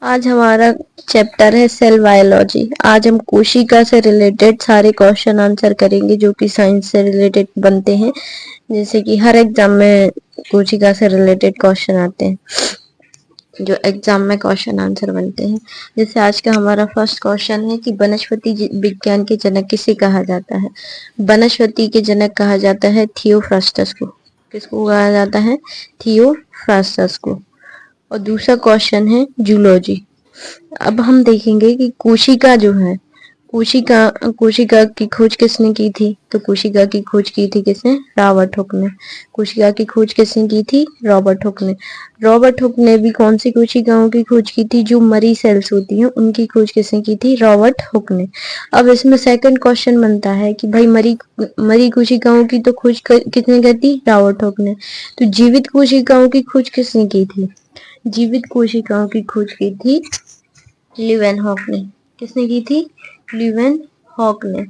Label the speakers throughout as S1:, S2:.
S1: आज हमारा चैप्टर है सेल बायोलॉजी। आज हम कोशिका से रिलेटेड सारे क्वेश्चन आंसर करेंगे जो कि साइंस से रिलेटेड बनते हैं। जैसे कि हर एग्जाम में कोशिका से रिलेटेड क्वेश्चन आते हैं जो एग्जाम में क्वेश्चन आंसर बनते हैं। जैसे आज का हमारा फर्स्ट क्वेश्चन है कि वनस्पति विज्ञान के जनक किसे कहा जाता है। वनस्पति के जनक कहा जाता है थियोफ्रास्टस को। किसको कहा जाता है? थियोफ्रास्टस को। और दूसरा क्वेश्चन है जूलॉजी। अब हम देखेंगे कि कोशिका जो है, कोशिका कोशिका की खोज किसने की थी? तो कोशिका की खोज की थी किसने? रॉबर्ट हुक ने। कोशिका की खोज किसने की थी? रॉबर्ट हुक ने। रॉबर्ट हुक ने भी कौन सी कोशिकाओं की खोज की थी? जो मरी सेल्स होती हैं उनकी खोज किसने की थी? रॉबर्ट हुक ने। अब इसमें सेकंड क्वेश्चन बनता है कि भाई मरी कोशिकाओं की तो खोज किसने की थी? रॉबर्ट हुक ने। तो जीवित कोशिकाओं की खोज किसने की थी? जीवित कोशिकाओं की खोज की थी लीवेनहॉक ने। किसने की थी? लीवेनहॉक ने।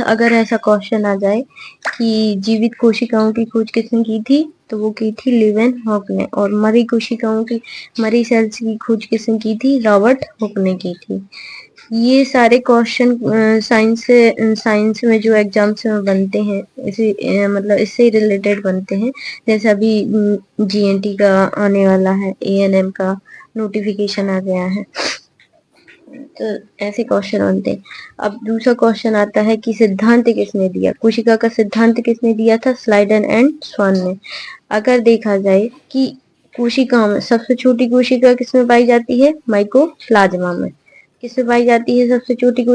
S1: अगर ऐसा क्वेश्चन आ जाए कि जीवित कोशिकाओं की खोज किसने की थी, तो वो की थी लीवेनहॉक ने। और मरी कोशिकाओं की, मरी सेल्स की खोज किसने की थी? रॉबर्ट हुक ने की थी। ये सारे क्वेश्चन साइंस में जो एग्जाम्स में बनते हैं, मतलब इससे रिलेटेड बनते हैं। जैसे अभी जीएनटी का आने वाला है, एएनएम का नोटिफिकेशन आ गया है, तो ऐसे क्वेश्चन बनते हैं। अब दूसरा क्वेश्चन आता है कि सिद्धांत किसने दिया? कोशिका का सिद्धांत किसने दिया था? स्लाइडन एंड स्वान ने। अगर देखा जाए कि कोशिकाओं में सबसे छोटी कोशिका किसमें पाई जाती है? माइकोप्लाज्मा में। किसमें पाई जाती है सबसे छोटी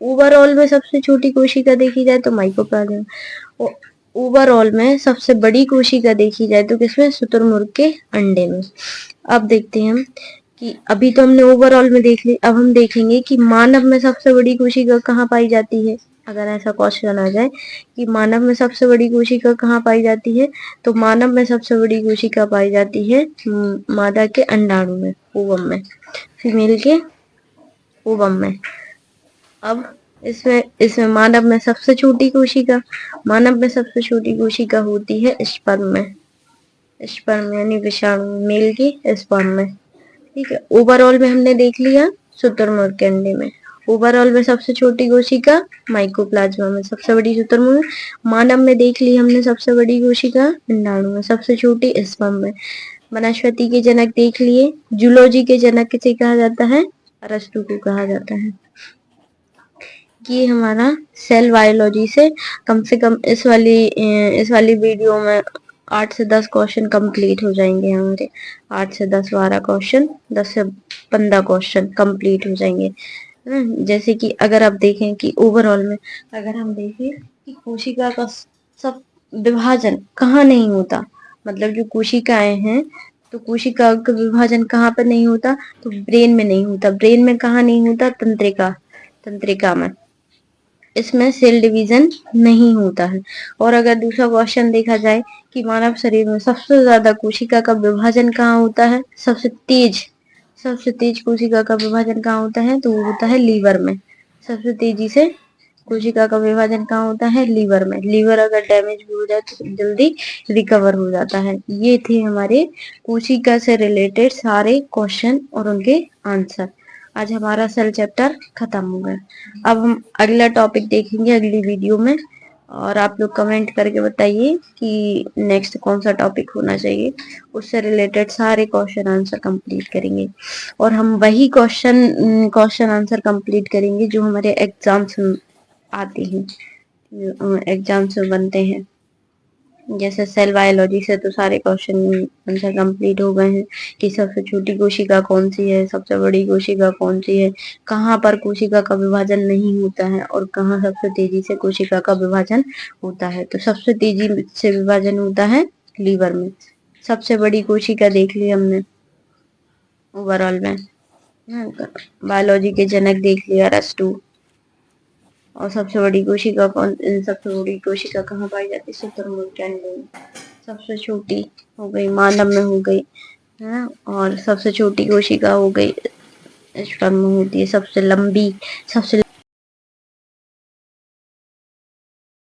S1: ओवरऑल में सबसे छोटी कोशिका देखी जाए तो माइकोप्लाज्मा। ओवरऑल में सबसे बड़ी कोशिका देखी जाए तो किसमें? शुतुरमुर्ग के अंडे में। अब देखते हैं हम कि अभी तो हमने ओवरऑल में देख ली, अब हम देखेंगे कि मानव में सबसे बड़ी कोशिका कहाँ पाई जाती है। अगर ऐसा क्वेश्चन आ जाए कि मानव में सबसे बड़ी कोशिका कहाँ पाई जाती है, तो मानव में सबसे बड़ी कोशिका पाई जाती है मादा के अंडाणु में, ओवम में, फीमेल के ओवम में। अब इसमें मानव में सबसे छोटी कोशिका, होती है स्पर्म में। स्पर्म यानी विषाणु, मेल की स्पर्म में। ठीक है, ओवरऑल में हमने देख लिया शुतुरमुर्ग के अंडे में। ओवरऑल में सबसे छोटी कोशिका माइकोप्लाज्मा में, सबसे बड़ी शुतुरमुर्ग। मानव में देख ली हमने सबसे बड़ी कोशिका अंडाणु में, सबसे छोटी स्पर्म में। वनस्पति के जनक देख लिए। जूलॉजी के जनक किसे कहा जाता है? अरस्तु को कहा जाता है। ये हमारा सेल बायोलॉजी से कम इस वाली वीडियो में 8 से 10 क्वेश्चन कंप्लीट हो जाएंगे हमारे। 8 से 10 12 क्वेश्चन, 10 से 15 क्वेश्चन कंप्लीट हो जाएंगे। जैसे कि अगर आप देखें कि ओवरऑल में अगर हम देखें कि कोशिका का सब विभाजन कहाँ नहीं होता, मतलब जो कोशिकाएं हैं, तो कोशिका का विभाजन कहाँ पर नहीं होता? तो ब्रेन में नहीं होता। ब्रेन में कहाँ नहीं होता? तंत्रिका में। इसमें सेल डिवीजन नहीं होता है। और अगर दूसरा क्वेश्चन देखा जाए कि मानव शरीर में सबसे ज्यादा कोशिका का विभाजन कहाँ होता है? सबसे तेज कोशिका का विभाजन कहाँ होता है? तो वो होता है लीवर में। सबसे तेजी से कोशिका का विभाजन कहाँ होता है? लीवर में। लीवर अगर डैमेज भी हो जाए तो जल्दी रिकवर हो जाता है। ये थे हमारे कोशिका से रिलेटेड सारे क्वेश्चन और उनके आंसर। आज हमारा सेल चैप्टर खत्म हो गया। अब हम अगला टॉपिक देखेंगे अगली वीडियो में, और आप लोग कमेंट करके बताइए कि नेक्स्ट कौन सा टॉपिक होना चाहिए। उससे रिलेटेड सारे क्वेश्चन आंसर कंप्लीट करेंगे, और हम वही क्वेश्चन आंसर कंप्लीट करेंगे जो हमारे एग्जाम्स में आते हैं, एग्जाम्स में बनते हैं। जैसे सेल बायोलॉजी से तो सारे क्वेश्चन आंसर कंप्लीट हो गए हैं कि सबसे छोटी कोशिका कौन सी है, सबसे बड़ी कोशिका कौन सी है, कहाँ पर कोशिका का विभाजन नहीं होता है, और कहाँ सबसे तेजी से कोशिका का विभाजन होता है। तो सबसे तेजी से विभाजन होता है लीवर में। सबसे बड़ी कोशिका देख ली हमने ओवरऑल में। बायोलॉजी के जनक देख लिया अरस्तु। और सबसे बड़ी कोशिका कहाँ पाई जाती है? शुतुरमुर्ग के अंडे में। सबसे छोटी हो गई मानव में हो गई है ना, और सबसे छोटी कोशिका हो गई स्पर्म में होती है। सबसे लंबी